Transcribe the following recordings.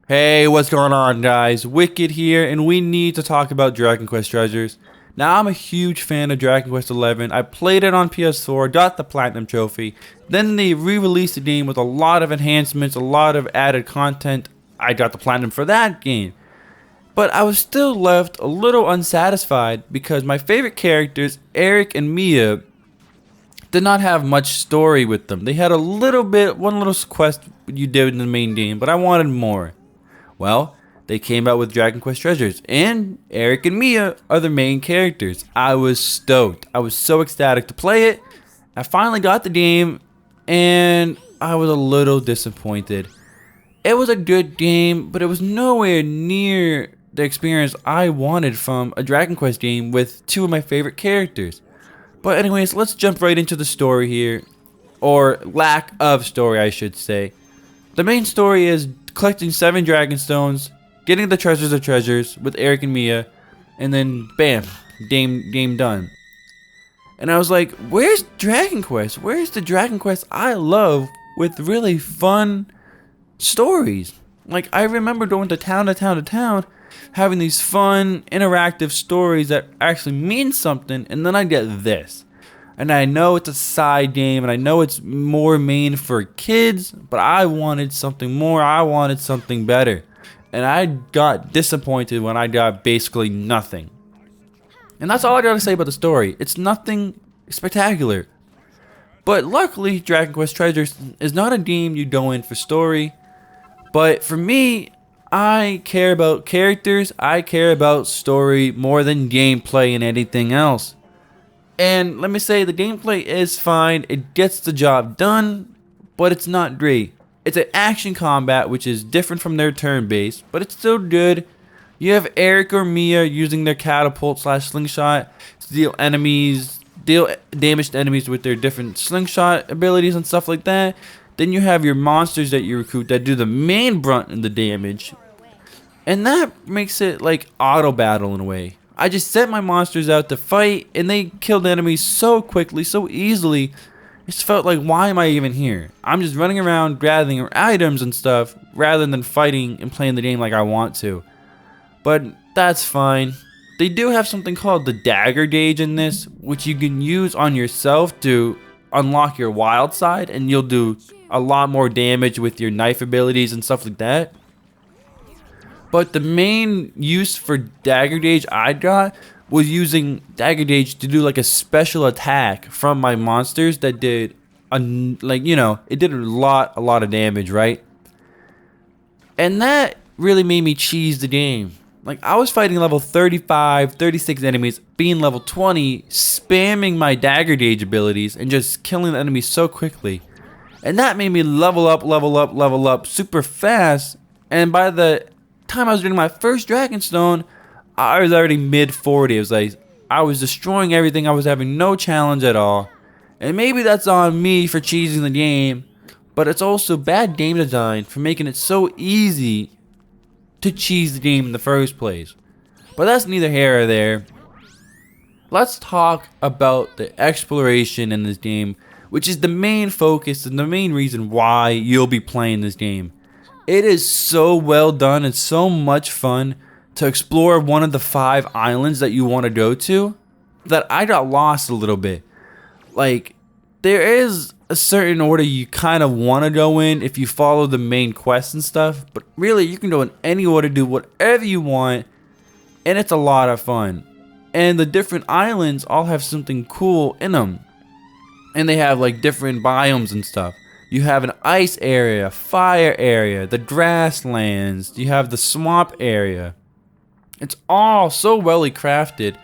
Hey, what's going on, guys? Wicked here, and we need to talk about Dragon Quest Treasures. Now, I'm a huge fan of Dragon Quest XI. I played it on PS4, got the Platinum Trophy. Then they re-released the game with a lot of enhancements, a lot of added content. I got the Platinum for that game. But I was still left a little unsatisfied because my favorite characters, Eric and Mia, did not have much story with them. They had a little bit, one little quest you did in the main game, but I wanted more. Well, they came out with Dragon Quest Treasures, and Eric and Mia are the main characters. I was stoked. I was so ecstatic to play it. I finally got the game, and I was a little disappointed. It was a good game, but it was nowhere near the experience I wanted from a Dragon Quest game with two of my favorite characters. But anyways, let's jump right into the story here. Or lack of story, I should say. The main story is collecting 7 Dragon Stones, getting the Treasures of Treasures with Eric and Mia, and then bam, game done. And I was like, where's Dragon Quest? Where's the Dragon Quest I love with really fun stories? Like, I remember going to town to town to town, having these fun, interactive stories that actually mean something, and then I get this. And I know it's a side game, and I know it's more main for kids, but I wanted something more. I wanted something better. And I got disappointed when I got basically nothing. And that's all I gotta say about the story. It's nothing spectacular. But luckily, Dragon Quest Treasures is not a game you go in for story. But for me, I care about characters. I care about story more than gameplay and anything else. And let me say, the gameplay is fine. It gets the job done, but it's not great. It's an action combat, which is different from their turn-based, but it's still good. You have Eric or Mia using their catapult slash slingshot to deal damage to enemies with their different slingshot abilities and stuff like that. Then you have your monsters that you recruit that do the main brunt of the damage. And that makes it like auto battle in a way. I just sent my monsters out to fight, and they killed enemies so quickly, so easily. It just felt like, why am I even here? I'm just running around gathering items and stuff, rather than fighting and playing the game like I want to. But that's fine. They do have something called the Dagger Gauge in this, which you can use on yourself to unlock your wild side, and you'll do a lot more damage with your knife abilities and stuff like that. But the main use for Dagger Gauge I got was using Dagger Gauge to do like a special attack from my monsters that did it did a lot of damage, right? And that really made me cheese the game. Like, I was fighting level 35, 36 enemies, being level 20, spamming my Dagger Gauge abilities and just killing the enemies so quickly. And that made me level up super fast, and by the time I was getting my first Dragon Stone, I was already mid 40. It was like I was destroying everything. I was having no challenge at all. And maybe that's on me for cheesing the game, but it's also bad game design for making it so easy to cheese the game in the first place. But that's neither here or there. Let's talk about the exploration in this game, which is the main focus and the main reason why you'll be playing this game. It is so well done and so much fun to explore one of the 5 islands that you want to go to that I got lost a little bit. Like, there is a certain order you kind of want to go in if you follow the main quest and stuff, but really you can go in any order, do whatever you want, and it's a lot of fun. And the different islands all have something cool in them, and they have like different biomes and stuff. You have an ice area, fire area, the grasslands, you have the swamp area. It's all so well crafted,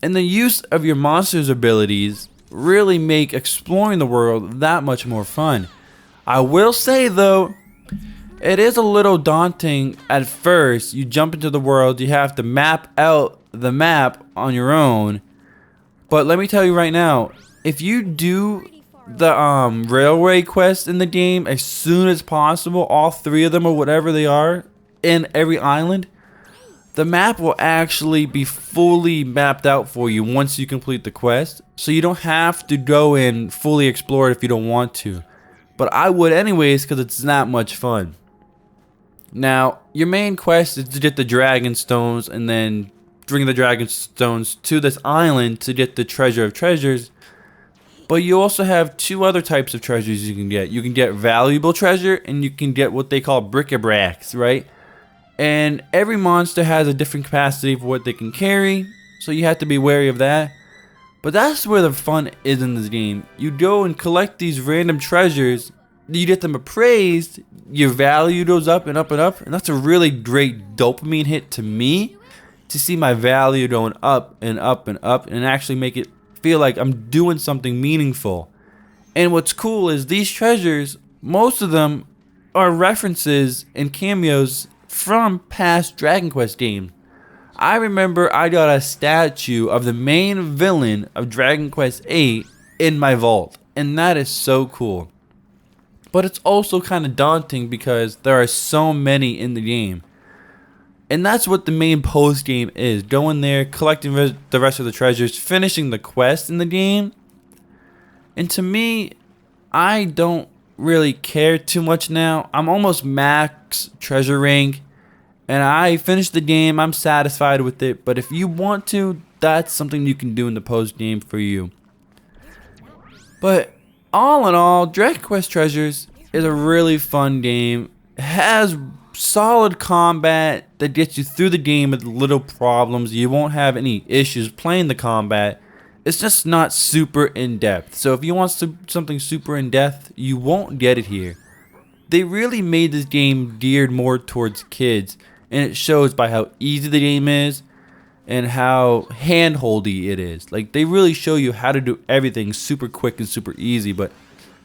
and the use of your monster's abilities really make exploring the world that much more fun. I will say though, it is a little daunting at first. You jump into the world, you have to map out the map on your own. But let me tell you right now, if you do the railway quest in the game as soon as possible, all 3 of them or whatever they are in every island, the map will actually be fully mapped out for you once you complete the quest, so you don't have to go in fully explore it if you don't want to. But I would anyways, because it's that much fun. Now, your main quest is to get the Dragon Stones and then bring the Dragon Stones to this island to get the Treasure of Treasures. But you also have two other types of treasures you can get. You can get valuable treasure and you can get what they call bric-a-bracs, right? And every monster has a different capacity for what they can carry, so you have to be wary of that. But that's where the fun is in this game. You go and collect these random treasures, you get them appraised, your value goes up and up and up, and that's a really great dopamine hit to me, to see my value going up and up and up and actually make it feel like I'm doing something meaningful. And what's cool is these treasures, most of them are references and cameos from past Dragon Quest games. I remember I got a statue of the main villain of Dragon Quest VIII in my vault, and that is so cool. But it's also kind of daunting because there are so many in the game. And that's what the main post game is. Going there, collecting the rest of the treasures, finishing the quest in the game. And to me, I don't really care too much now. I'm almost max treasure rank. And I finished the game. I'm satisfied with it. But if you want to, that's something you can do in the post game for you. But all in all, Dragon Quest Treasures is a really fun game. It has solid combat that gets you through the game with little problems. You won't have any issues playing the combat. It's just not super in-depth. So if you want something super in-depth, you won't get it here. They really made this game geared more towards kids, and it shows by how easy the game is and how hand-holdy it is. Like, they really show you how to do everything super quick and super easy. But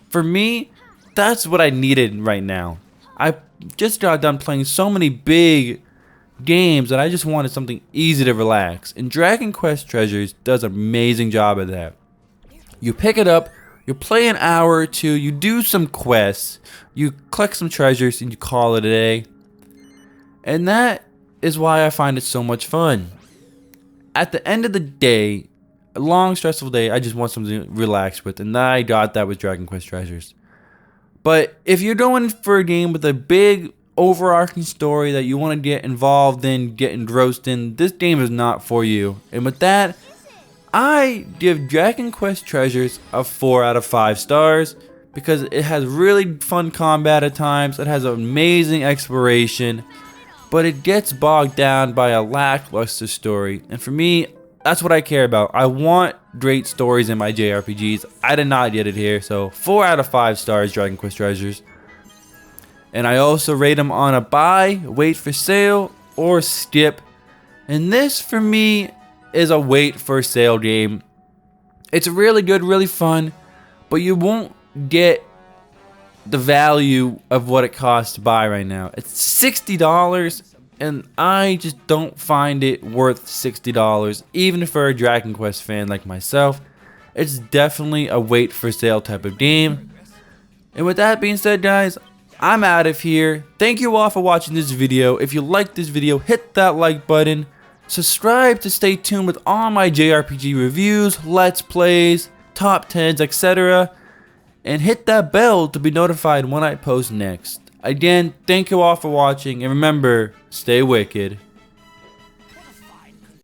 for me, that's what I needed right now. I just got done playing so many big games that I just wanted something easy to relax. And Dragon Quest Treasures does an amazing job of that. You pick it up, you play an hour or two, you do some quests, you collect some treasures, and you call it a day. And that is why I find it so much fun. At the end of the day, a long, stressful day, I just want something to relax with. And I got that with Dragon Quest Treasures. But if you're going for a game with a big overarching story that you want to get involved in, get engrossed in, this game is not for you. And with that, I give Dragon Quest Treasures a 4 out of 5 stars because it has really fun combat at times, it has amazing exploration, but it gets bogged down by a lackluster story. And for me, that's what I care about. I want great stories in my JRPGs. I did not get it here, so 4 out of 5 stars, Dragon Quest Treasures. And I also rate them on a buy, wait for sale, or skip. And this, for me, is a wait for sale game. It's really good, really fun, but you won't get the value of what it costs to buy right now. It's $60. And I just don't find it worth $60, even for a Dragon Quest fan like myself. It's definitely a wait for sale type of game. And with that being said, guys, I'm out of here. Thank you all for watching this video. If you liked this video, hit that like button. Subscribe to stay tuned with all my JRPG reviews, let's plays, top 10s, etc. And hit that bell to be notified when I post next. Again, thank you all for watching, and remember, stay wicked.